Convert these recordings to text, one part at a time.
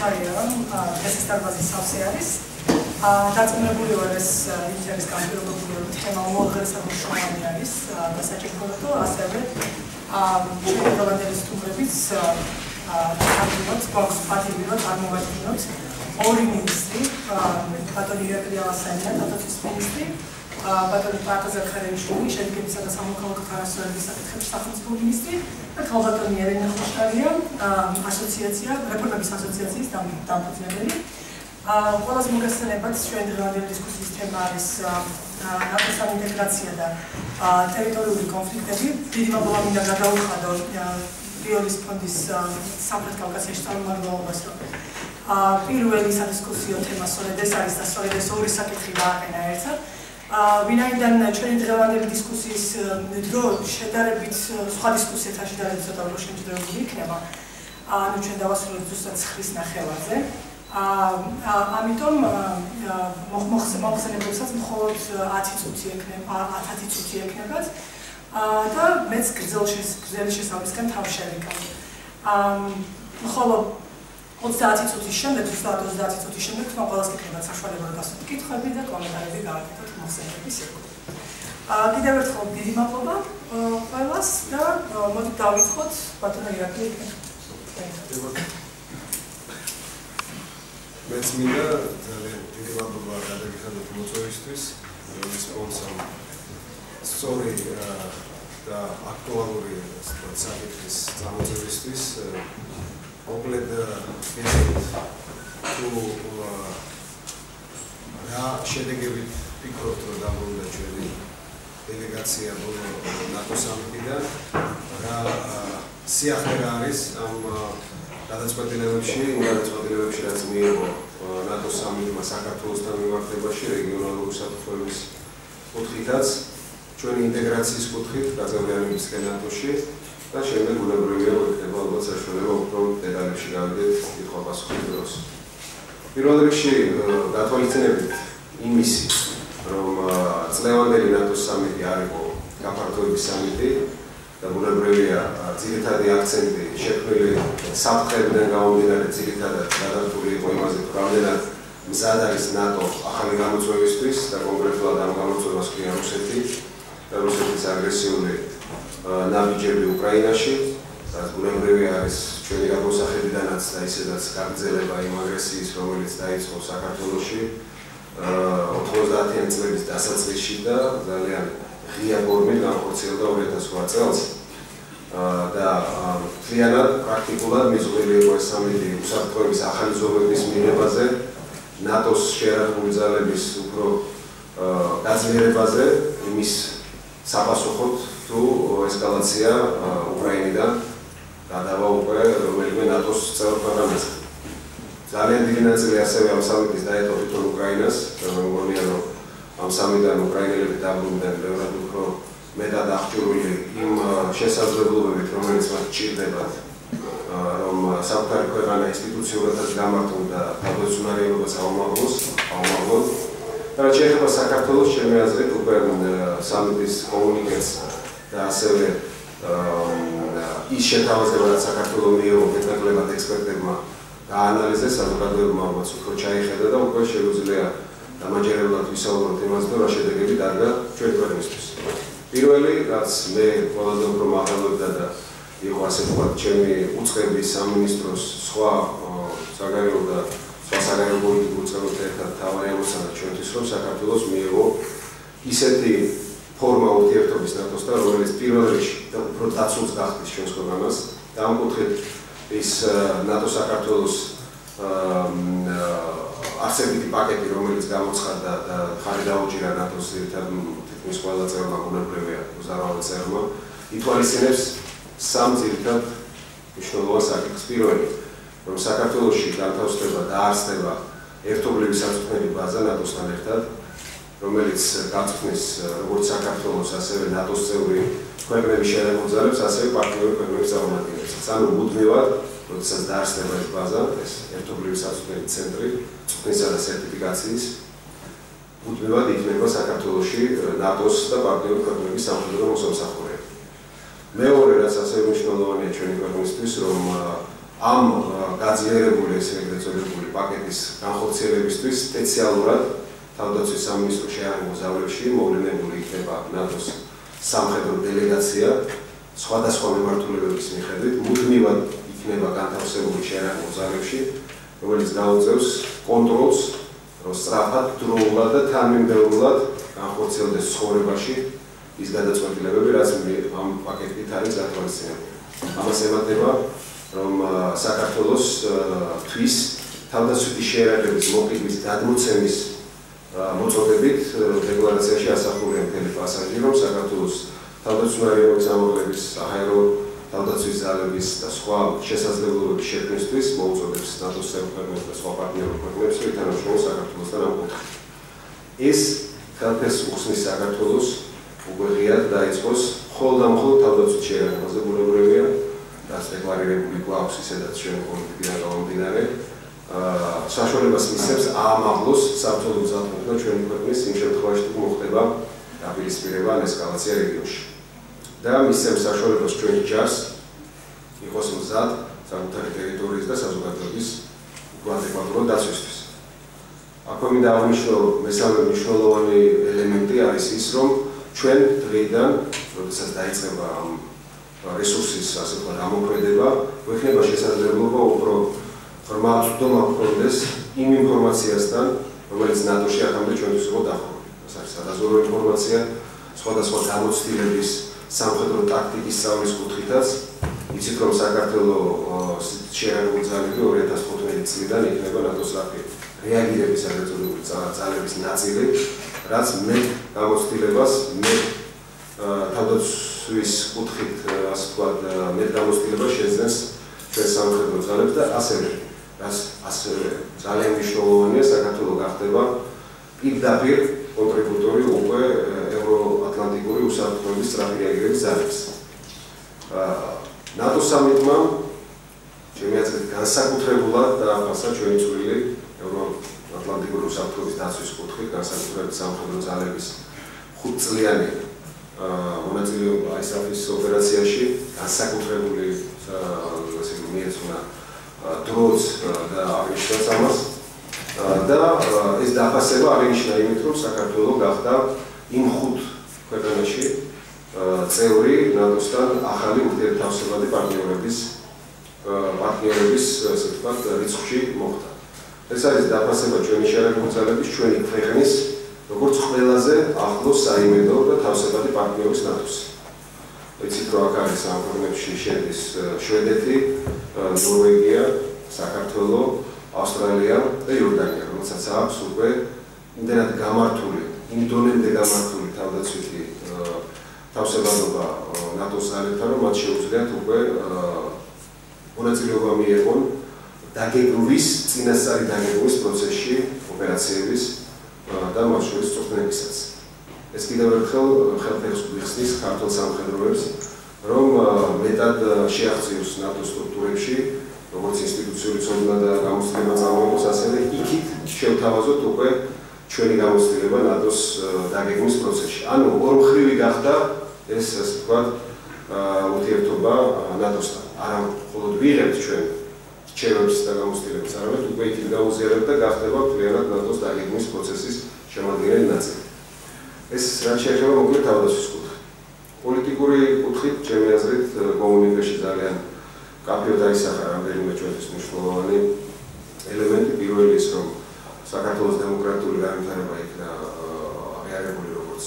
მიხარია რომ ეს დარბაზის სავსე არის. დაწუნებული ვარ ეს ინტერესის განპირობებული თემა უმაღლესად მნიშვნელოვანი არის და საჭიროა ასევე შეგრძნებადი სტუმრებიც თავიანთ გვაქვს პატივი რომ წარმოვადგინოთ ორი მინისტრი ბატონი ირაკლი ალასანია დატოვის მინისტრი ბატონი პარტა ზაქარიაშვილი შედგენისა და სამოქალაქო თანასწორობის საკითხების სახელმწიფო მინისტრი და ქალბატონი ელენა ხოშტარია ასოციაცია რეფორმების ასოციაციის დამფუძნებელი ყველაზე მოგესალმებით ჩვენ დღევანდელი დისკუსიის თემა არის ნატოსთან ინტეგრაცია და ტერიტორიული კონფლიქტები. დიდი მადლობა მინდა გადაუხადო რიოლის ფონდის სამხრეთ კავკასიაში წარმომადგენლობას რომ პირველი სადისკუსიო თემა სწორედ ეს არის და სწორედ ეს ორი საკითხი გააყენა ერთად. ვინაიდან ჩვენი დღევანდელი დისკუსიის დრო შედარებით სხვა დისკუსიებთან შედარებით ცოტა უფრო შემჭირებული იქნება. ჩვენ დავასრულებთ ზუსტად 9 ნახევარზე. ამიტომ მოხსენებებსაც მხოლოდ 10 წუთი ექნებათ და მეც გრძელი შესაბამისგან თავს შევიკავ. ხოლო 30 წუთის შემდეგ, 30 წუთის შემდეგ თქვენ ყველას გექნებათ საშუალება რომ დასვათ კითხვები და კომენტარები გააკეთოთ მოხსენებების ეკო. კიდევ ერთხელ დიდი მადლობა ყველას და მოდით დავიწყოთ ბატონო ირაკლი. მეც მინდა ძალიან დიდი მადლობა გადაგიხადოთ მოწვევისთვის, რომლის ფონდსამ სწორი და აქტუალური საკითხის წარმოწევისთვის. მოკლედ თუ რა შედეგებით ფიქრობთ რომ დაბრუნდა ჩვენი დელეგაცია ნატო სამიტიდან, რა სიახლე არის ამ გადაწყვეტილებებში, რაც მიიღო ნატო სამიტმა საქართველოსთან მიმართებაში რეგიონალური საფუძვლის კუთხითაც, ჩვენი ინტეგრაციის კუთხით გაწევრიანებისკენ ნატოში და შემდეგ უნებრივია რომ იქნება ალბათ საშუალება უფრო დეტალებში გავიდეთ კითხვა-პასუხის დროს. პირველ რიგში გათვალისწინებით იმისი, რომ წლევანდელი ნატოს სამიტი არ იყო გაფართოების სამიტი და უნებრივია ძირითადი აქცენტი შექმნილი საფრთხეებიდან გამომდინარე ძირითადად გადართული იყო იმაზე, რომ რამდენად მზად არის ნატო ახალი გამოწვევისთვის და კონკრეტულად ამ გამოწვევას ქვია რუსეთი და რუსეთის აგრესიული ნაბიჯები უკრაინაში, რაც ბუნებრივი არის ჩვენი გამოსახედიდანაც და ისედაც გაგრძელება იმ აგრესიის, რომელიც დაიწყო საქართველოში 90-იანი წლების დასაწყისში და ძალიან ღია ფორმით განხორციელდა 2008 წელს და მთლიანად პრაქტიკულად მიზღვრილი იყო ეს სამიტი უსაფრთხოების ახალი ზომების მიღებაზე, ნატოს შეერარებული ძალების უფრო გაძლიერებაზე, იმის საპასუხოდ თუ ესკალაცია უკრაინიდან გადავა უკვე რომელიმე ნატოს წევრ ქვეყანაზე. ძალიან დიდი ნაწილი ასევე ამ სამიტის დაეთო თვითონ უკრაინას, მგონია რომ ამ სამიტიდან უკრაინელები დაბრუნდნენ ბევრად უფრო მეტად აღჭურვილი იმ შესაძლებლობებით, რომელიც მათ ჭირდებათ, რომ საკუთარი ქვეყანა ინსტიტუციურადაც გამართონ და თავდაცუნარიელობას აუმაღლოს. და რაც შეეხება საქართველოს, ჩემი აზრით უკვე სამიტის კომუნიკეს და ასევე ის შეთავაზება, რაც საქართველოს მიიღო მეტნაკლებად ექსპერტებმა გაანალიზეს, საზოგადოებამ ალბათ უფრო ჩაიხედა და უკვე შეუძლია დამაჯერებლად ვისაუბროთ იმაზე, რა შედეგები დარგა ჩვენი ქვეყნისთვის. პირველი, რაც მე ყველაზე უფრო მაღალობდა და იყო ასე ვთქვათ, ჩემი უწყების სამინისტროს სხვა საგარეო და სხვა საგარეო პოლიტიკურ წევრებთან ერთად თავარი ამოცანა ჩვენთვის, რომ საქართველოს მიიღო ისეთი ფორმა ურთიერთობის ნატოსთან, რომელიც პირველ რიგში და უფრო დაცულს გახდის ჩვენს ქვეყანას და ამ კუთხით ის ნატო-საქართველოს არსებითი პაკეტი, რომელიც გამოცხადდა და ხარი დაუჭირა ნატოს თითქმის ყველა წევრმა, ბუნებრივია მზარავი წევრმა, ითვალისწინებს სამ ძირითად მნიშვნელოვან საკითხს. პირველი, რომ საქართველოში განთავსდება და არსდება ერთობლივი საწვრთნელი ბაზა ნატოსთან ერთად, რომელიც გაწვრთნის როგორც საქართველოს, ასევე ნატოს წევრი ქვეყნების შეერარებულ ძალებს, ასევე პარტნიორი ქვეყნების წარმომადგენლებს. ანუ მუდმივად, როდესაც დაარსდება ეს ბაზა, ეს ერთობლივი საწვრთნელი ცენტრი წვრთნისა და სერტიფიკაციის, მუდმივად იქნება საქართველოში ნატოს და პარტნიორი ქვეყნების სამხედრო მოსამსახურეები. მეორე, რაც ასევე მნიშვნელოვანია ჩვენი ქვეყნისთვის, რომ ამ გაძლიერებული ესე ეგრეთ წოდებული პაკეტის განხორციელებისთვის სპეციალურად თავდაცვის სამინისტროს შეიარაღებულ ძალებში მოვლენებული იქნება ნატოს სამხედრო დელეგაცია სხვადასხვა მიმართულებების მიხედვით მუდმივად იქნება განთავსებული შეიარაღებულ ძალებში, რომელიც გაუწევს კონტროლს, რომ სწრაფად, დროულად და თანმიმდევრულად განხორციელდეს ცხოვრებაში ის გადაწყვეტილებები, რაც ამ პაკეტით არის გათვალისწინებული. ამას ემატება, რომ საქართველოს თვის თავდაცვითი შეიარაღების მოკიდვის გადმოცემის მოწოდებით დეკლარაციაში ასახულია მთელი პასაჟი, რომ საქართველოს თავდაცვითი სამოხლების, საჰაერო თავდაცვის ძალების და სხვა შესაძლებლობების შექმნისთვის მოუწოდებს ნატოს ქვეყნებს და სხვა პარტნიორ ქვეყნებს, რომ ითანამშრომლონ საქართველოსთან ამ კუთხით. ეს ხელფასს უხსნის საქართველოს უკვე ღიად დაიწყოს მხოლოდ თავდაცვითი შეიარაღებაზე ბუნებრივია, რაც დეკლარირებული გვაქვს ისედაც ჩვენი პოლიტიკიდან გამომდინარე, საშუალებას მისცემს აამაღლოს საბრძოლო გზათმოქმედება ჩვენი ქვეყნის იმ შემთხვევაში, თუ მოხდება დაპირისპირება ან ესკალაცია რეგიონში. და მისცემს საშუალებას ჩვენი ჯარს იყოს მზად საკუთარი ტერიტორიის და საზოგადოების адекватურად დაცვისთვის. აქვე მინდა აღნიშნო მესამე მნიშვნელოვანი ელემენტი არის ის, რომ ჩვენ დღეიდან, როდესაც დაიწყება ამ რესურსის ასე ვთქვათ ამოქმედება, გვექნება შესაძლებლობა უფრო ღრმად ვდომა გვქონდეს იმ ინფორმაციასთან, რომელიც ნატოში აქამდე ჩვენთვის იყო დახურული. ეს არის სადაზვერვო ინფორმაცია, სხვადასხვა გამოცდილების სამხედრო ტაქტიკის სწავლის კუთხითაც. იცით, რომ საქართველოს შეიარაღებული ძალები 2015 წლიდან იქნება ნატოს რეაგირების აღწოდებული ძალების ნაწილი, რაც მეტ გამოცდილებას, მეტ თავდაცვის კუთხით, ასე ვთქვათ, მეტ გამოცდილებას შეძენს ჩვენ სამხედრო ძალებს და ასევე, რაც ასევე ძალიან მნიშვნელოვანია, საქართველო გახდება პირდაპირ კონტრიბუტორი უკვე ევროატლანტიკური უსაფრთხოების სწრაფი რეაგირების ძალებს. ნატოს სამიტმა ჩემი აზრით განსაკუთრებულად დააფასა ჩვენი წვლილი ევროატლანტიკური უსაფრთხოების დაცვის კუთხით, განსაკუთრებით სამხედრო ძალების 5 წლიანი მონაწილეობა ISAF-ის ოპერაციაში, განსაკუთრებული ასე მიეძღვნა დროც და აღნიშნავს ამას. და ეს დაფასება აღინიშნა იმით, რომ საქართველო გახდა იმ 5 ქვეყანაში წევრი ნატოსთან ახალი ურთიერთთავსებადი პარტნიორების ასე ვთქვათ რიცხვში მოხვდა. ეს არის დაფასება ჩვენი შეიარაღებული ძალების, ჩვენი ქვეყნის როგორც ყველაზე ახლოს საიმედო და თავსებადი პარტნიორის ნატოს. იცით, რომ აქ არის ამ ქვეყნებში შედის შვედეთი, ნორვეგია, საქართველო, ავსტრალია და იორდანია, რომელსაც აქვს უკვე იმდენად გამართული, იმ დონემდე გამართული თავდაცვითი თავსებადობა ნატოს ძალებთან, რომ მათ შეუძლიათ უკვე მონაწილეობა მიიღონ დაგეგმვის, წინასწარი დაგეგმვის პროცესში ოპერაციების და მათ შორის წვრთნებისაც. ეს კიდევ ერთხელ ხელფეხს გვიხსნის ქართულ სამხედროებს, რომ მეტად შეაღწიოს ნატოს სტრუქტურებში, როგორც ინსტიტუციური ცოდნა და გამოცდილება წარმოიქმნოს, ასევე იქით შევთავაზოთ უკვე ჩვენი გამოცდილება ნატოს დაგეგმვის პროცესში. ანუ ორმხრივი გახდა ეს ასე ვთქვათ ურთიერთობა ნატოსთან. არა მხოლოდ ვიღებთ ჩვენ რჩევებს და გამოცდილებას, არამედ უკვე იქით გაუზიარებთ და გახდება მთლიანად ნატოს დაგეგმვის პროცესის შემადგენელი ნაწილი. ეს რაც შეეხება მოკლედ თავდაცვის კუთხით. პოლიტიკური კუთხით, ჩემი აზრით, კომუნიკაციაში ძალიან კაფეო დაისახა რამდენიმე ჩვენთვის მნიშვნელოვანი ელემენტი. პირველი ის, რომ საქართველოს დემოკრატიული განვითარება იქნა რეალებული როგორც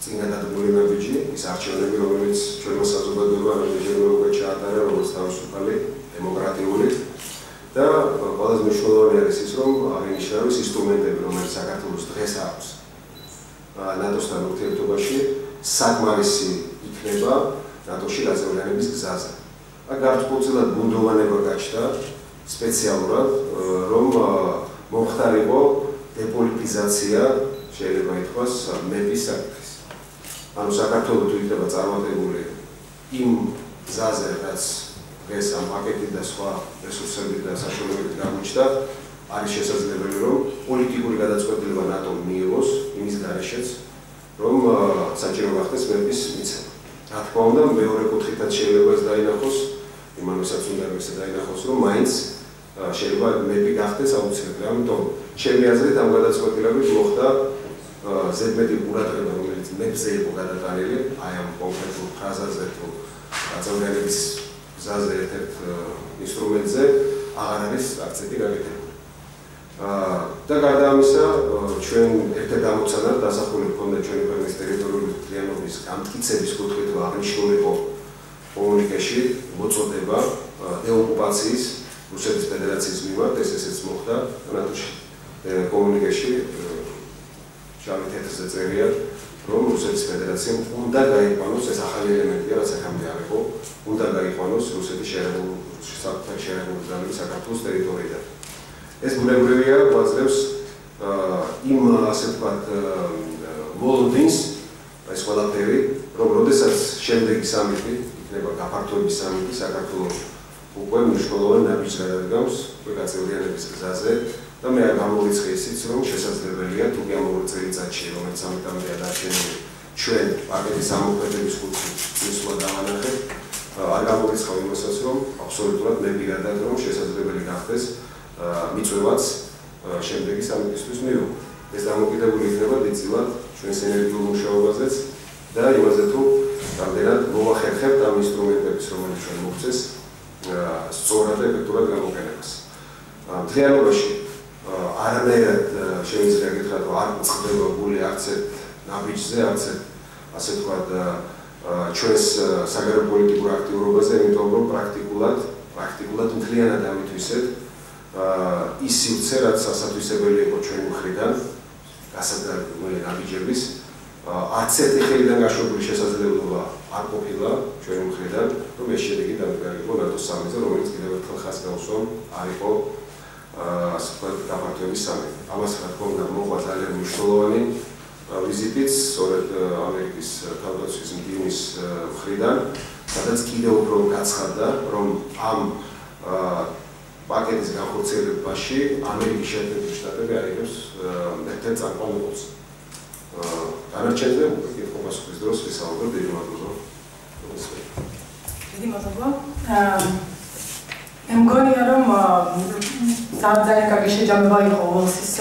წინ გადადგმული ნაბიჯი, ის არჩევნები, რომელიც ჩვენმა საზოგადოებამ რამდენჯერმე უკვე ჩაატარა როგორც თავისუფალი, დემოკრატიული და ყველაზე მნიშვნელოვანი არის ის, რომ აღინიშნა, რომ ის ინსტრუმენტები, რომელიც საქართველოს დღეს აქვს ნატოსთან ურთიერთობაში, საკმარისი იქნება ნატოში გაწევრიანების გზაზე. გარკვეულწილად ბუნდოვანება გაჩნდა სპეციალურად, რომ მომხდარიყო დეპოლიტიზაცია, შეიძლება ითქვას, მეპის საკითხის. ანუ საქართველო თუ იქნება წარმატებული იმ გზაზე, რაც დღეს ამ პაკეტით და სხვა რესურსებით და საშუალებებით გამოჩნდა, არის შესაძლებელი, რომ პოლიტიკური გადაწყვეტილება ნატომ მიიღოს იმის გარეშეც, რომ საჭირო გახდეს მეპის მიცემა. რა თქმა უნდა, მეორე კუთხითაც შეიძლება ეს დაინახოს, იმანვესაც უნდა ეს დაინახოს, რომ მაინც შეიძლება მეპი გახდეს აუცილებლად. ამიტომ ჩემი აზრით ამ გადაწყვეტილებით მოხდა ზედმეტი ყურადღება, რომელიც მეფზე იყო გადატანილი, აი ამ კონკრეტულ ფრაზაზე თუ გაწევრიანების გზაზე ერთ-ერთ ინსტრუმენტზე აღარ არის აქცენტი გაკეთებული. და გარდა ამისა, ჩვენ ერთ-ერთ ამოცანად დასახული ჰქონდა ჩვენი ქვეყნის ტერიტორიული მთლიანობის გამტკიცების კუთხით აღნიშნული იყო კომუნიკეში მოწოდება დეოკუპაციის რუსეთის ფედერაციის მიმართ, ესეც მოხდა ნატოში კომუნიკეში შავი თეთრზე წერია, რომ რუსეთის ფედერაციამ უნდა გაიყვანოს ეს ახალი ელემენტია, რაც აქამდე არ იყო, უნდა გაიყვანოს რუსეთის შერეულ ძალები საქართველოს ტერიტორიიდან. ეს ბუნებრივია გვაძლევს იმ ასე ვთქვათ მოლოდინს, ეს ყველაფერი, რომ როდესაც შემდეგი სამიტი იქნება გაფართოების სამიტი საქართველოს უკვე მნიშვნელოვანი ნაბიჯს გადადგამს გაწევრიანების გზაზე და მე გამოვიწყე ისიც, რომ შესაძლებელია თუ ამ 2 წელიწადში, რომელიც სამიტამდე დარჩენილი ჩვენ პაკეტის ამოქმედების კუთხით წესვლა დავანახეთ, არ გამოვიწყავ იმასაც, რომ აბსოლუტურად მე პირადად რომ შესაძლებელი გახდეს მიწვევაც შემდეგი სამიტისთვის მივიღო. ეს დამოკიდებული იქნება დიდწილად ჩვენს ენერგიულ მუშაობაზეც და იმაზე თუ რამდენად მოვახერხებთ ამ ინსტრუმენტების, რომელიც ჩვენ მოგცეს, სწორად და ეფექტურად გამოყენებას. მთლიანობაში არანაირად შემიძლია გითხრათ, რომ არ წყდება გული არც ერთ ნაბიჯზე, არც ერთ ასე ვთქვათ ჩვენს საგარეო პოლიტიკურ აქტიურობაზე, იმიტომ რომ პრაქტიკულად მთლიანად ამითვისეთ ის სივრცე, რაც სასათვისებელი იყო ჩვენი მხრიდან, გასაგებული ნაბიჯების, არც ერთი ხელიდან გაშვებული შესაძლებლობა არ ყოფილა ჩვენი მხრიდან, რომ ეს შედეგი დამდგარიყო ნატოს სამიტზე, რომელიც კიდევ ერთხელ ხაზს გაუსვამ, არ იყო ასე ვთქვათ გაფართოების სამიტი. ამას რა თქმა უნდა მოყვა ძალიან მნიშვნელოვანი ვიზიტიც, სწორედ ამერიკის თავდაცვის მდივნის მხრიდან, სადაც კიდევ უფრო გაცხადდა, რომ ამ პაკეტის განხორციელებაში ამერიკის შეერთებული შტატები აიღებს ერთ-ერთ წამყვან როლს. დანარჩენზე კითხვა-პასუხის დროს ვისაუბრებ. დიდი მადლობა. დიდი მადლობა. მე მგონია, რომ ძალიან კარგი შეჯამება იყო უელსის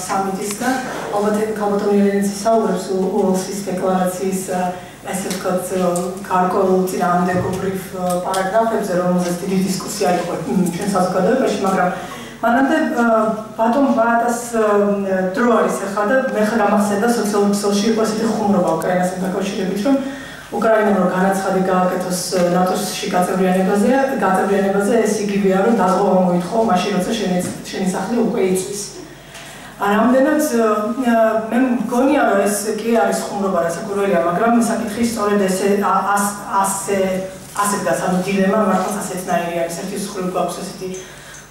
სამიტის და ალბათ ქალბატონი ელენიც ისაუბრებს უელსის დეკლარაციის ასე ვთქვათ გარკვეულ წინააღმდეგობრივ პარაგრაფებზე, რომელზეც დიდი დისკუსია იყო ჩვენ საზოგადოებაში, მაგრამ მანამდე ბატონ ბატას დრო არის ახლა და მე ხარ გამახსენდა სოციალურ ქსელში იყო ესეთი ხუმრობა უკრაინასთან დაკავშირებით, რომ უკრაინამ რომ განაცხადი გააკეთოს ნატოში გაწევრიანებაზე, ეს იგივეა, რომ დაზღვევა მოითხოვ მაშინ, როცა შენი სახლი უკვე იწვის. რამდენად მე მგონია, რომ ეს კი არის ხუმრობა, რასაკვირველია, მაგრამ საკითხი სწორედ ასე დგას, ანუ დილემა მართლაც ასეთნაირი არის. ერთის მხრივ გვაქვს ესეთი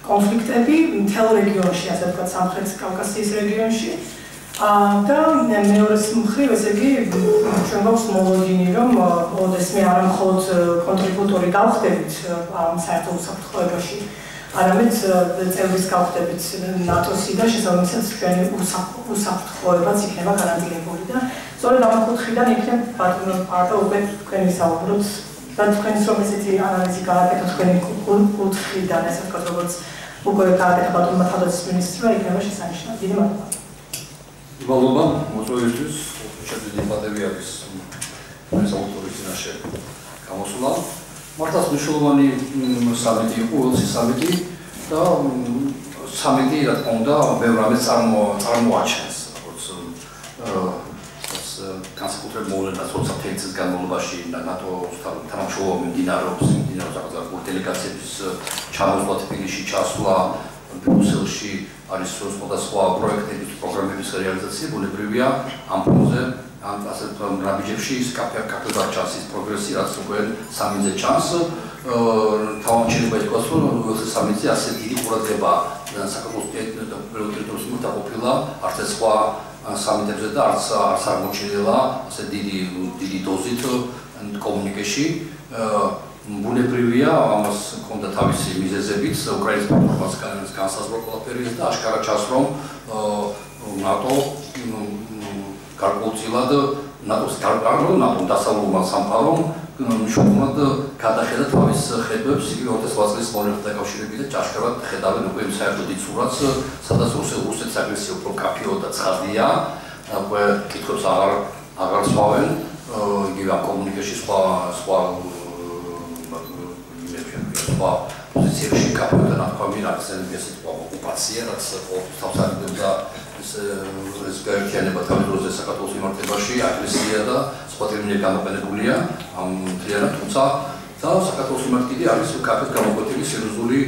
კონფლიქტები მთელ რეგიონში, ასე ვთქვათ, სამხრეთ კავკასიის რეგიონში. და მეორეს მხრივ, ესე იგი, ჩვენ გვაქვს მოლოდინი, რომ ოდესმე მე არა მხოლოდ კონტრიბუტორი გავხდებით ამ საერთო უსაფრთხოებაში, არამედ წევრის გავხდებით ნატოსი და შესაბამისად ჩვენი უსაფრთხოებაც იქნება გარანტირებული და სწორედ ამ კუთხიდან იქნებ ბატონო პარტა უკვე თქვენ ვისაუბროთ და თქვენს რომ ესეთი ანალიზი გააკეთოთ თქვენი კუთხიდან, ასე ვთქვათ, როგორც უკვე გააკეთა ბატონმა თავდაცვის მინისტრმა, იქნება შესანიშნავი. დიდი მადლობა. მადლობა მოწვევისთვის, შეგვიძლია დებატები არის ეს ავტორის წინაშე გამოსულა. მართლაც მნიშვნელოვანი სამიტი იყო, უელსის სამიტი და სამიტი რა თქმა უნდა ბევრ რამეს წარმოაჩენს, როგორც განსაკუთრებით მოვლენას 20 წლის განმავლობაში ნატოს თანამშრომლობა მიმდინარეობს საკუთარ დელეგაციების ჩამოსვლა თბილისში, ჩასვლა ბრიუსელში არის სხვადასხვა პროექტების პროგრამების რეალიზაცია, ბუნებრივია ამ ფონზე ამ ასე ვთქვათ ნაბიჯებში კაფედა ჩანსის პროგრესი, რაც უკვე სამიტზე ჩანს. თავად შეიძლება ითქვას, რომ უელსის სამიტზე ასე დიდი ყურადღება საქართველოს ტერიტორიაზე არ ყოფილა, არც სხვა სამიტებზე და არც არ მოჩნდება ასე დიდი დოზით კომუნიკეში. ბუნებრივია, ამას ჰქონდა თავისი მიზეზებიც, უკრაინის პლატფორმას განსაზღვრა ყველაფერი და აშკარა ჩანს, რომ ნატო გარკვეულწილად ნატოს დასავლურმა სამყარომ მშობლად გადახედა თავის ხედვებს, იგი 2008 წლის მომენტთან დაკავშირებით და ჭაშქარად ხედავენ უკვე იმ საერთო დიდ სურათს, სადაც რუსეთის აგრესია უფრო კაფეო და ცხადია, უკვე კითხვებს აღარ სვავენ, იგივე ამ კომუნიკაციაში სხვა პოზიციებში კაფეოდან აღქვამი რაღაცები ესეთი ოკუპაცია, რაც თავს არიდებდა ეს გაერთიანება თავის დროზე საქართველოს მიმართებაში, აგრესია და სხვა ტერმინები გამოყენებულია ამ მთლიანად, თუმცა და საქართველოს მიმართ კიდე არის კაფეს გამოკვეთილი სერიოზული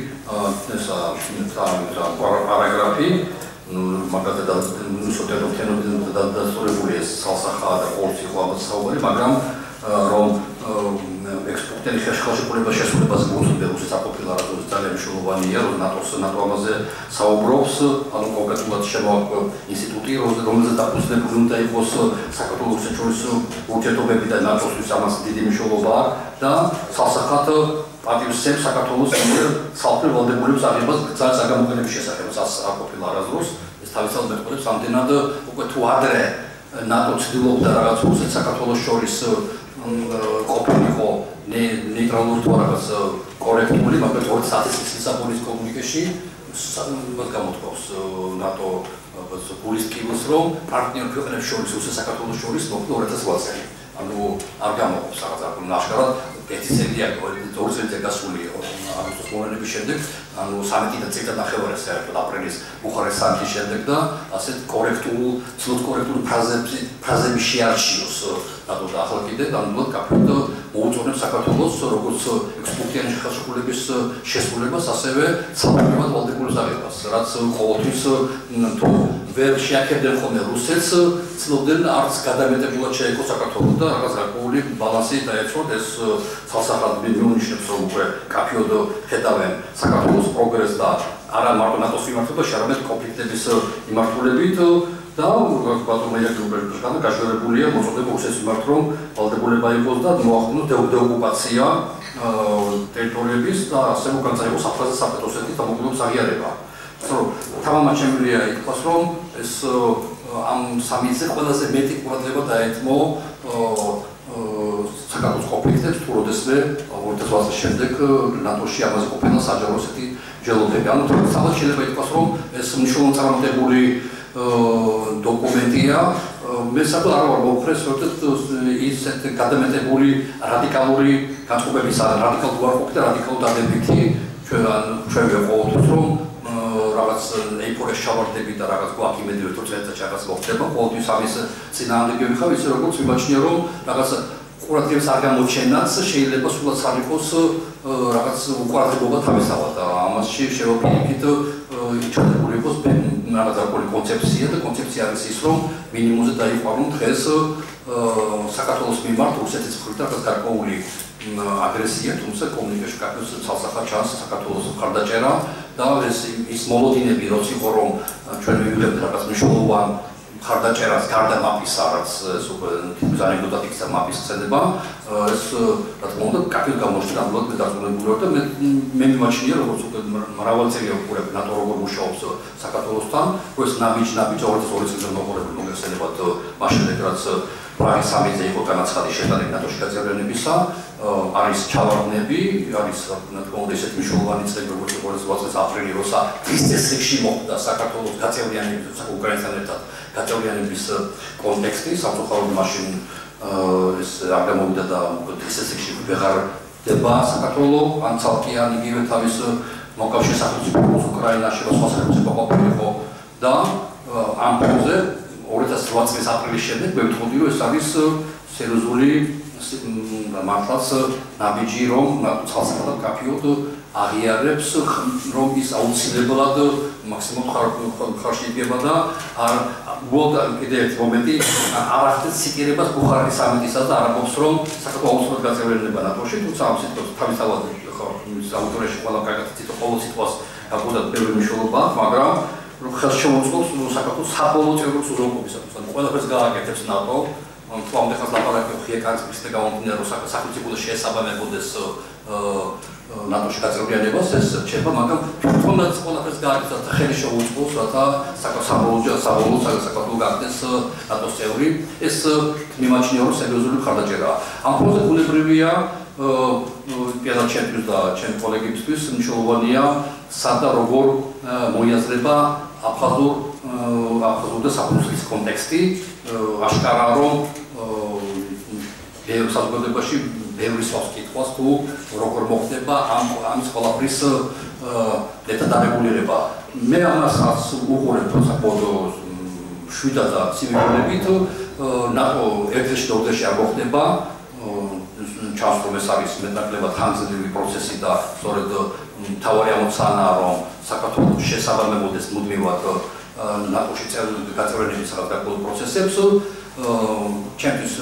პარაგრაფი, მაგალითად რუსეთთან დადასტურებული ეს სალსახა და ყორცი ხო ალბათ საუბარი, მაგრამ რომ ექსპორტერი ხელშეკრულება შესრულებას მოუწოდებს რუსეთს აკოპილა რაზოც ძალიან მნიშვნელოვანია, რომ ნატო ამაზე საუბრობს, ანუ კონკრეტულად შემოაქვს ინსტიტუტი, რომელზეც დაფუძნებული უნდა იყოს საქართველოს შორის ურთიერთობები და ნატოსთვის ამას დიდი მნიშვნელობა აქვს და სასახად პატივისცემს საქართველოს სალფრე ვალდებულების აღებას გზას აღმოყენების შესახებ აკოპილა რაზოც ეს თავისთავად მეტყველებს ამდენად უკვე თუ ადრე ნატო ცდილობდა რაღაც რუსეთს საქართველოს შორის ყოფილიყო ნეიტრალური თუ რაღაც კორექტული, მაგრამ 2010 წლის ლისაბონის კომუნიკეში გამოთქვავს ნატო გულის კიბოს, რომ პარტნიორ ქვეყნებს შორის რუსეთს საქართველოს შორის მოხდა 2008 წელი. ანუ არ გამოყოფს რაღაც ნაშკარად პეტიცია 2 წელიწად გასული აგვისტოს მოვლენების შემდეგ, ანუ 13 წელიწად საერთოდ აპრილის ბუხარესტის სამიტის შემდეგ და ასეთ ცუდ კორექტულ ფრაზები შეარჩიოს ნატო და ახლა კიდე ნამდვილად კაფედ მოუწოდებს საქართველოს როგორც ექსპორტიანი ხელშეკრულების შესრულებას, ასევე სამართლებრივად ვალდებულების აღებას, რაც ყოველთვის თუ ვერ შეაქებდნენ ხოლმე რუსეთს, ცდილობდნენ არც გადამეტებულად შეექოს საქართველოს და რაღაც გარკვეული ბალანსი დაეცვათ. ეს ცალსახად მიუნიშნებს, რომ უკვე კაფეოდ ხედავენ საქართველოს პროგრესს და არა მარტო ნატოს მიმართებაში, არამედ კონფლიქტების მიმართულებით და ბატონმა იაკობლევი გაშორებულია მოწოდება რუსეთის მიმართ, რომ ვალდებულება იყოს და მოახდინოს დეოკუპაცია ტერიტორიების და ასე მოგანწაიღოს აფხაზეთ საფრთხე დამოუკიდებლობის აღიარება. თამამად შემიძლია ითქვას, რომ ეს ამ სამიტზე ყველაზე მეტი ყურადღება დაეთმო საქართველოს კონფლიქტებს, თუ როდესმე 2008 წლის შემდეგ ნატოში ამაზე ყოფილა საჯარო ესეთი ჯელობები. ანუ თუმცა შეიძლება ითქვას, რომ ეს მნიშვნელოვნად წარმატებული დოკუმენტია. მე საერთოდ არ ვარ მომხრე, ისეთ გადამეტებული რადიკალური განწყობების რადიკალურ უარყოფით და რადიკალურ დადებითი ჩვენ ვიყავთ, რომ რაღაც ეიფორიაში ჩავარდები და რაღაც გვაქვს იმედი, რომ წელიწადში რაღაც მოხდება, ყოველთვის ამის წინააღმდეგები ხარ, ისე როგორც ვიმაჩნია, რომ რაღაც ყურადღებას არ გამოჩენაც შეიძლება სულაც არ იყოს რაღაც უყურადღებობა თავისთავად და ამაში შევაფიქრეთ იჩადებული იყოს რაღაც გარკვეული კონცეფცია და კონცეფცია არის ის, რომ მინიმუმზე დაიყვანონ დღეს საქართველოს მიმართ რუსეთის მხრიდან რაღაც გარკვეული აგრესია, თუმცა კომუნიკაციაში კაფეს ცალსახად ჩანს საქართველოს მხარდაჭერა და ის მოლოდინები როც იყო, რომ ჩვენ მივიღებთ რაღაც მნიშვნელოვან მხარდაჭერას გარდა მაპისა, რაც ეს უკვე ძალიან გუდად იქცა მაპის ხსენება, ეს რა თქმა უნდა კაფეს გამოჩნდა ნამდვილად დაწუნებული ვარ და მე მიმაჩნია, როგორც უკვე მრავალი წელია ვუყურებ ნატო როგორ მუშაობს საქართველოსთან, ეს ნაბიჯი 2002 წელს მოყოლებული მოგეხსენებათ მაშინ რაც პრაღის სამიტზე იყო განაცხადი შეტანება ნატოში გაწევრიანებისა, არის ჩავარდნები, არის რა თქმა უნდა ესეთი მნიშვნელოვანი წლები, როგორც 2008 წლის აპრილი, როცა ის წესრიგში მოხდა საქართველოს გაწევრიანების უკრაინასთან ერთად გაწევრიანების კონტექსტი, სამწუხაროდ მაშინ ეს არ გამოვიდა და ეს წესრიგში ვეღარ დება საქართველო, ან ცალკე ან იგივე თავის მოკავშირე სახელმწიფოს უკრაინაში და სხვა სახელმწიფო ყოფილიყო და ამ ფონზე 2008 წლის აპრილის შემდეგ მე ვთქვი, რომ ეს არის სერიოზული მართლაც ნაბიჯი, რომ ცალსახად კაფეოდ აღიარებს, რომ ის აუცილებლად მაქსიმუმ ხარში იდგება და კიდე ერთი მომენტი არ ახდენს ციტირებას ბუხარის სამიტისას და არ ამბობს, რომ საქართველოს აუცილებლად გაწევრიანება ნატოში, თუმცა ამ სიტყვას თავისთავად ავტორიაში ყველა კარგად ციტო ყოველ სიტყვას გაგუდა პირველი მნიშვნელობა, მაგრამ ხელს შემოწყობს საქართველოს საბოლოო წევრობის უზრუნველყოფისათვის. ანუ ყველაფერს გააკეთებს ნატო, თუმცა ახლა ლაპარაკი ხია კარგის და გამომდინარე, რომ სახელმწიფო შეესაბამებოდეს ნატოში გაწევრიანებას ეს რჩება, მაგრამ თვითონაც ყველაფერს გააკეთებს და ხელი შეუწყოს, რათა საქართველოს გახდეს ნატოს წევრი. ეს მიმაჩნია, რომ სერიოზული მხარდაჭერაა. ამ ფონზე ბუნებრივია პირადად ჩემთვის და ჩემ კოლეგებისთვის მნიშვნელოვანია სად და როგორ მოიაზრება აფხაზურ და საფრანგეთის კონტექსტი, აშკარაა, რომ ბევრ საზოგადოებაში ბევრი სვავს კითხვას თუ როგორ მოხდება ამის ყველაფრის დეტალურება. მე ამასაც უყურებ საკუთარ შვიდად და ცივი ნატო ერთ-ერთი დოქტორში არ მოხდება ჩანს რომ ეს არის მეტნაკლებად ხანგრძლივი პროცესი და სწორედ მთავარი ამოცანაა რომ საქართველოს შესაბამებოდეს მუდმივად ნატოში გაწევრიანების საკუთარ პროცესებს ჩემთვის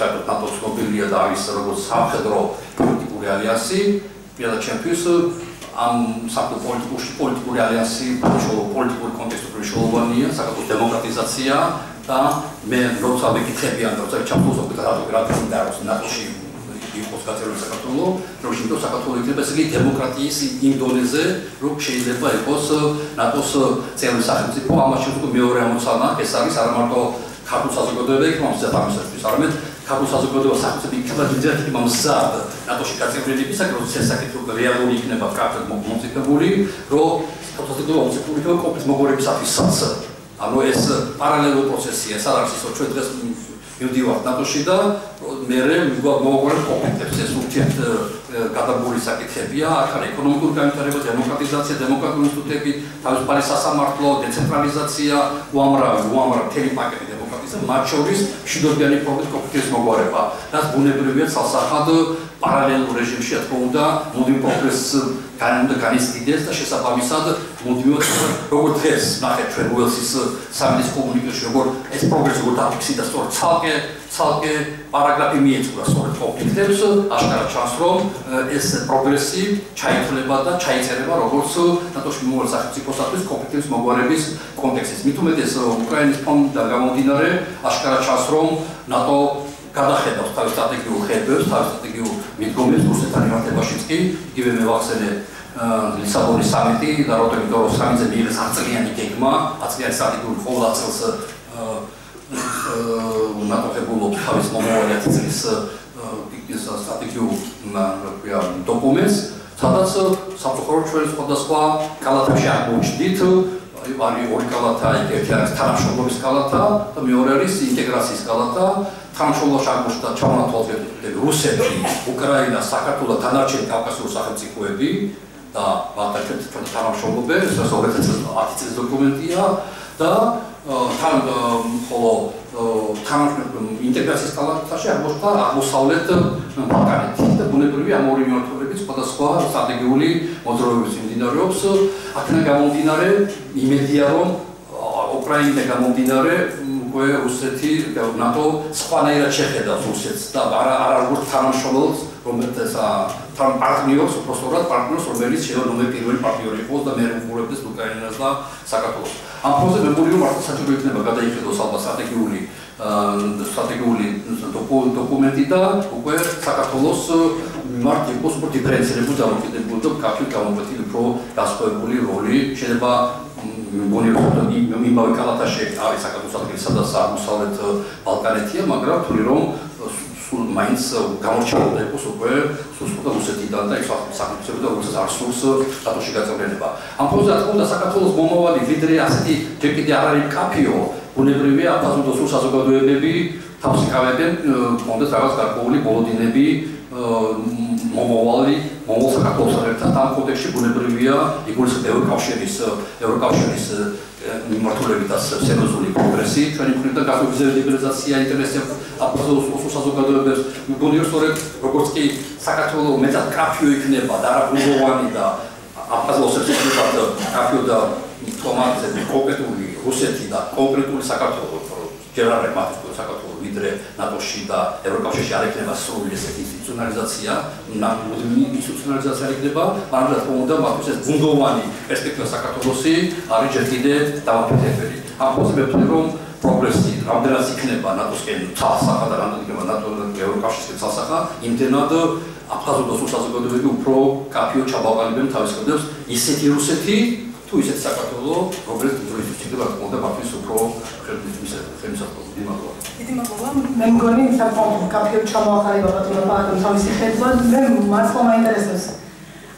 საერთოდ ნატო ცნობილია და არის როგორც სამხედრო პოლიტიკური ალიანსი პირადად ჩემთვის ამ საკუთარ პოლიტიკური ალიანსი პოლიტიკური კონტექსტში მნიშვნელოვანია საქართველოს დემოკრატიზაცია და მე როცა ვიკითხები ან როცა ჩამოვსწრები რატო უნდა იყოს ნატოში იყოს გაწევრიანებული საქართველოს რომ შეიძლება საქართველოს იქნება ესე იგი დემოკრატიის იმ დონეზე რომ შეიძლება იყოს ნატოს წევრი სახელმწიფო ამაში უკვე მეორე ამოცანა ეს არის არა მარტო ქართულ საზოგადოება იქნება ამისათვის არამედ ქართულ საზოგადოება სახელმწიფო იქნება ძირითადად იქნება მზად ნატოში გაწევრიანებისაკენ რომ ეს საკითხი რეალური იქნება კარგად მომწიფებული რომ საზოგადოება მომწიფებული ყოფის მოგორებისათვისაც ანუ ეს პარალელური პროცესია, ეს არ არის ისე ჩვენ დღეს მივდივართ ნატოში და მე მოვაგვარებ კონფლიქტებს, ეს ურთიერთ გადაბმული საკითხებია, აქ არის ეკონომიკური განვითარება, დემოკრატიზაცია, დემოკრატიული ინსტიტუტები, თავისუფალი სასამართლო, დეცენტრალიზაცია, უამრავი მთელი პაკეტი დემოკრატიზაცია, მათ შორის მშვიდობიანი კონფლიქტის მოგვარება, რაც ბუნებრივია ცალსახად პარალელურ რეჟიმში, რა თქმა უნდა, მუდმივ პროგრესს განიცდიდეს და შესაბამისად მუდმივად როგორც დღეს ნახეთ ჩვენ უელსის სამინისტრო კომუნიკაციაში როგორ ეს პროგრესი როგორ დაფიქსირდა სწორედ ცალკე პარაგრაფი მიეწოდა სწორედ კონფლიქტებს აშკარად ჩანს რომ ეს პროგრესი ჩაითვლება და ჩაიწერება როგორც ნატოში მომავალ სახელმწიფოსათვის კონფლიქტების მოგვარების კონტექსტში მით უმეტეს უკრაინის ფონდიდან გამომდინარე აშკარად ჩანს რომ ნატო გადახედავს თავის სტრატეგიულ ხედვებს, თავის სტრატეგიულ მიდგომებს რუსეთთან მიმართებაშიც კი, იგივე მე ვახსენე ლისაბონის სამიტი და როტერდამის სამიტზე მიიღეს 10 წლიანი გეგმა, 10 წლიანი სტრატეგიული ყოველ წელს ნატო ხებულობს თავის მომავალი 10 წლის სტრატეგიულ დოკუმენტს, სადაც სამწუხაროდ ჩვენ სხვადასხვა კალათებში აღმოჩნდით არის ორი კალათა, ერთი არის თანამშრომლობის კალათა და მეორე არის ინტეგრაციის კალათა. თანამშრომლობაში აღმოჩნდა ჩამონათვალიერებელი რუსეთი, უკრაინა, საქართველო და დანარჩენი კავკასიური სახელმწიფოები და მათთან თანამშრომლობენ, ეს 2010 წლის დოკუმენტია და ხოლო ინტეგრაციის კალათაში აღმოჩნდა აღმოსავლეთ ბალკანეთი და ბუნებრივია ამ ორი მიმართულებით სხვადასხვა სტრატეგიული მოძრაობების მიმდინარეობს. აქედან გამომდინარე იმედია რომ უკრაინიდან გამომდინარე უკვე რუსეთი ნატო სხვანაირად შეხედავს რუსეთს და არა როგორც თანამშრომლს რომელიც პარტნიორს უბრალოდ პარტნიორს რომელიც შეიძლება ნომერ პირველი პარტნიორი იყოს და მე უყურებდეს უკრაინას და საქართველოს. ამ ფონზე მე მგონი რომ მართლა საჭირო იქნება გადაიხედოს ალბათ სტრატეგიული დოკუმენტი და უკვე საქართველოს მიმართ იყოს უფრო დიფერენცირებული დამოკიდებული და კაფით გამოკვეთილი უფრო გასხვავებული როლი შეიძლება მგონი რომ იმავე კალათაში არის საქართველოს ადგილი სადაც აღმოსავლეთ ბალკანეთია მაგრამ თვლი რომ მაინც გამორჩეულდა იყოს უკვე სულ რუსეთიდან და ის სახელმწიფო და რუსეთს არ სურს ნატოში გაწევრიანება. ამ ფონზე რა თქმა უნდა საქართველოს მომავალი ლიდერი ასეთი ჯერ კიდე არ არის მკაფიო ბუნებრივია აფხაზურ და სულ საზოგადოებები თავს იკავებენ კონდეს რაღაც გარკვეული ბოლოდინები მომავალი საქართველოსთან ერთად ამ კონტექსტში ბუნებრივია იგულისხმება ევროკავშირის მიმართულებით და სერიოზული პროგრესი ჩვენი მხრიდან გასაგებია ლიბერალიზაცია ინტერესებს აფხაზურ საზოგადოებებს მგონი რომ სწორედ როგორც კი საქართველოს მეტად კაფიო იქნება და არა ბუნდოვანი და აფხაზურს ერთად კაფიო და კომანდები კონკრეტული რუსეთი და კონკრეტული საქართველოს ჯერარებ მათთვის საქართველოს ვიდრე ნატოში და ევროკავშირში არ იქნება სრული ესეთი ინსტიტუციონალიზაცია, ინსტიტუციონალიზაცია არ იქნება, მაგრამ რა თქმა უნდა მათთვის ეს ბუნდოვანი პერსპექტივა საქართველოსი არის ჯერ კიდევ დამაფუძნებელი. ამ ფონზე მე ვთვლი რომ პროგრესი რამდენად იქნება ნატოსკენ ცალსახა და რამდენად იქნება ნატო და ევროკავშირისკენ ცალსახა, იმდენად აფხაზურ საზოგადოებები უფრო კაფეო ჩამოყალიბებენ თავის ხელებს ისეთი რუსეთი თუ ისეთი საქართველო, რომელიც დროისთვის ჭირდება კონდა მათთვის უფრო ხელმისაწვდომი. დიდი მადლობა. მე მგონი საკმაოდ კაფეო ჩამოყალიბება ბატონო თავისი ხელით. მე მართლა მაინტერესებს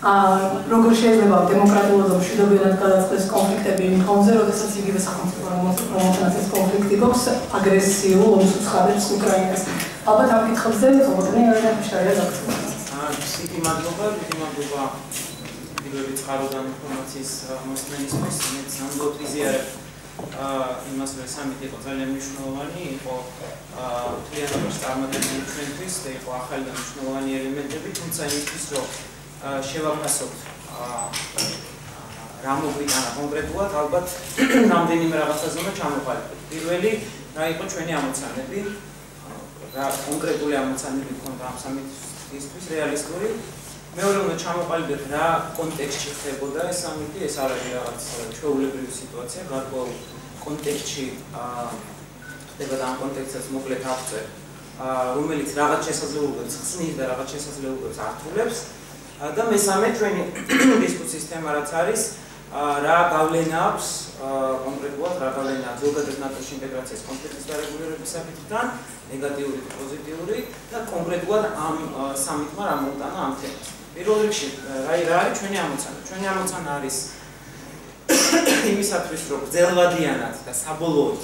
როგორ შეიძლება დემოკრატიულად და მშვიდობიანად გადაწყდეს კონფლიქტები იმ ფონზე, როდესაც იგივე სახელმწიფო რომელთანაც ეს კონფლიქტი გვაქვს აგრესიულ ომს უცხადებს უკრაინას. ალბათ ამ კითხვებზე თორემ შეიძლება დაგწევთ. დიდი მადლობა პირველი წყაროდან ინფორმაციის მოსმენისთვის. მე ნამდვილად ვიზიარებ იმას, რომ სამიტი იყო ძალიან მნიშვნელოვანი, იყო მთლიანობაში წარმატებული ჩვენთვის და იყო ახალი და მნიშვნელოვანი ელემენტები, თუმცა იმისთვის, რომ შევაფასოთ რა მოგვიტანა კონკრეტულად, ალბათ რამდენიმე რაღაცაზე უნდა ჩამოყალიბოთ. პირველი რა იყო ჩვენი ამოცანები, რა კონკრეტული ამოცანები ქონდა ამ სამიტისთვის რეალისტური. მეორე უნდა ჩამოყალიბოთ რა კონტექსტში ხდებოდა ეს სამიტი, ეს არ არის რაღაც ჩვეულებრივი სიტუაცია, გარკვეულ კონტექსტში ხდებოდა ამ კონტექსტსაც მოკლედ ავწერ, რომელიც რაღაც შესაძლებლობებს ხსნის და რაღაც შესაძლებლობებს ართულებს. და მესამე ჩვენი დისკუსიის თემა რაც არის რა გავლენა აქვს კონკრეტულად რა გავლენა აქვს ზოგადად ნატოში ინტეგრაციის კონფლიქტის დარეგულირების საკითხთან ნეგატიური და პოზიტიური და კონკრეტულად ამ სამიტმა რა მოუტანა ამ თემას. პირველ რიგში რა არის ჩვენი ამოცანა? ჩვენი ამოცანა არის იმისათვის რომ გრძელვადიანად და საბოლოოდ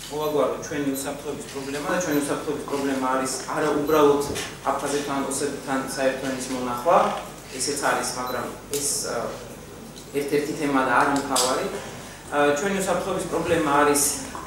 მოვაგვაროთ ჩვენი უსაფრთხოების პრობლემა და ჩვენი უსაფრთხოების პრობლემა არის არა უბრალოდ აფხაზეთთან, ოსეთთან საერთო ენის მონახვა, ესეც არის, მაგრამ ეს ერთ-ერთი თემა და არა მთავარი. ჩვენი უსაფრთხოების პრობლემა არის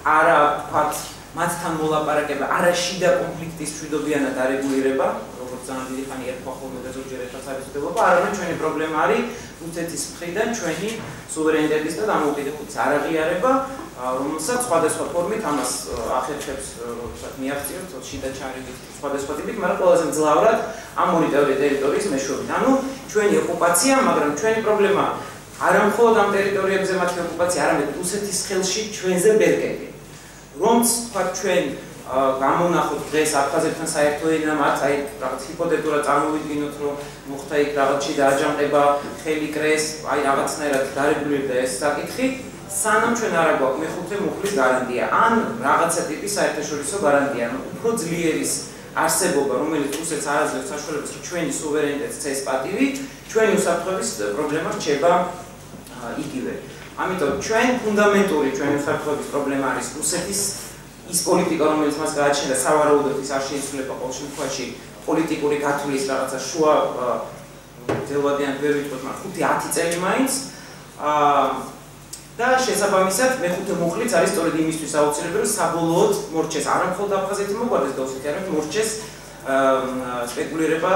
არა ვთქვათ მათთან მოლაპარაკება, არა შიდა კონფლიქტის მშვიდობიანად არეგულირება, როგორც ძალიან დიდი ხანი ერქვა ხოლმე და ზოგჯერ ერთად არის ხდებოდა, არამედ ჩვენი პრობლემა არის რუსეთის მხრიდან ჩვენი სუვერენიტეტის და დამოუკიდებლობის არაღიარება, რომელსაც სხვადასხვა ფორმით ამას ახერხებს ვთქვათ მიაღწიოთ შიდა ჩარევით სხვადასხვა ტიპით, მაგრამ ყველაზე მძლავრად ამ ორი ტერიტორიის მეშვეობით. ანუ ჩვენი ოკუპაცია, მაგრამ ჩვენი პრობლემა არა მხოლოდ ამ ტერიტორიებზე მათი ოკუპაცია, არამედ რუსეთის ხელში ჩვენზე ბერკები. რომც თქვა ჩვენ გამონახოთ დღეს აფხაზეთთან საერთო ენა მათ აი რაღაც ჰიპოთეტურად წარმოვიდგინოთ რომ მოხდა იქ რაღაცი დააჯანყება ხელი კრეს აი რაღაცნაირად დარეგულირდა ეს საკითხი სანამ ჩვენ არ გვაქვს მეხუთე მუხლის გარანტია ან რაღაცა ტიპის საერთაშორისო გარანტია ანუ უფრო ძლიერის არსებობა რომელიც რუსეთს არ აძლევს საშუალებას რომ ჩვენი სუვერენიტეტს წეს პატივი ჩვენი უსაფრთხოების პრობლემა რჩება იგივე. ამიტომ ჩვენ ფუნდამენტური ჩვენი უსაფრთხოების პრობლემა არის რუსეთის ის პოლიტიკა, რომელიც მას გააჩნია სავარაუდოდ ის არ შეიცვლება ყოველ შემთხვევაში პოლიტიკური გათვლის რაღაცა შუა ძელვადიან ვერ ვიტყვით, მაგრამ 5-10 წელი მაინც და შესაბამისად მეხუთე მუხლიც არის სწორედ იმისთვის აუცილებელი, რომ საბოლოოდ მორჩეს არა მხოლოდ აფხაზეთი მოგვარდეს და ოსეთი, არამედ მორჩეს სპეკულირება,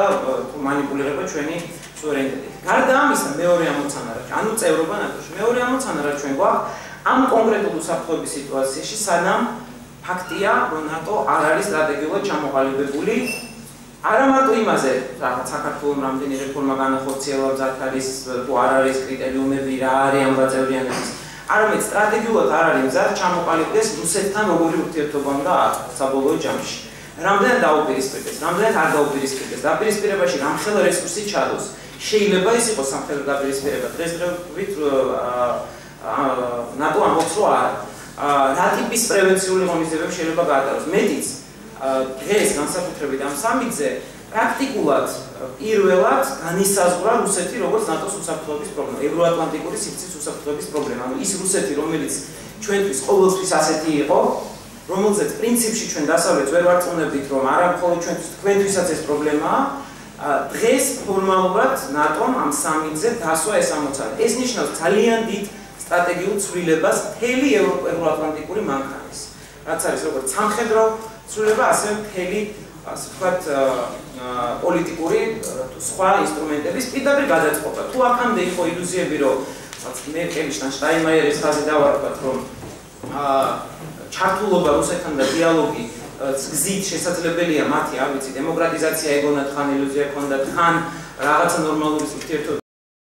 მანიპულირება ჩვენი სუვერენიტეტით. გარდა ამისა, მეორე ამოცანა რა, ანუ წევრობა ნატოში. მეორე ამოცანა რა ჩვენ გვაქვს ამ კონკრეტულ უსაფრთხოების სიტუაციაში, სანამ ფაქტია, რომ ნატო არ არის სტრატეგიულად ჩამოყალიბებული. არა მარტო იმაზე, რაღაც საქართველოს რამდენი რეფორმა განახორციელა, მზად არის თუ არ არის კრიტერიუმები, რა არის ამ გაწევრიანების. არამედ სტრატეგიულად არ არის მზად ჩამოყალიბდეს რუსეთთან როგორი ურთიერთობა უნდა აწყოს საბოლოო ჯამში. რამდენად დაუპირისპირდეს, რამდენად არ დაუპირისპირდეს, დაპირისპირებაში რამხელა რესურსი ჩადოს. შეიძლება ის იყოს სამხედრო დაპირისპირება. დღესდღეობით ნატო ამბობს რომ არა. რა ტიპის პრევენციული ღონისძიებები შეიძლება გაატაროს. მეტიც დღეს განსაკუთრებით ამ სამიტზე პრაქტიკულად პირველად განისაზღვრა რუსეთი როგორც ნატოს უსაფრთხოების პრობლემა, ევროატლანტიკური სივრცის უსაფრთხოების პრობლემა. ანუ ის რუსეთი, რომელიც ჩვენთვის ყოველთვის ასეთი იყო, რომელზეც პრინციპში ჩვენ დასავლეთს ვერ ვარწმუნებდით, რომ არა მხოლოდ ჩვენთვის, თქვენთვისაც ეს პრობლემაა, დღეს ფორმალურად ნატომ ამ სამიტზე დასვა ეს ამოცანა. ეს ნიშნავს ძალიან დიდ სტრატეგიულ ცვლილებას მთელი ევროატლანტიკური მანქანის. რაც არის როგორც სამხედრო ცვლილება, ასევე მთელი ასე ვთქვათ პოლიტიკური სხვა ინსტრუმენტების პირდაპირ გადაწყობა. თუ აქამდე იყო ილუზიები, რომ მერკელის და შტაინმაიერის ხაზი დავარქვათ, რომ ჩართულობა რუსეთთან და დიალოგი გზით შესაძლებელია მათი, არ ვიცი, დემოკრატიზაცია ეგონათ, ხან ილუზია ჰქონდათ, ხან რაღაცა ნორმალური ურთიერთობა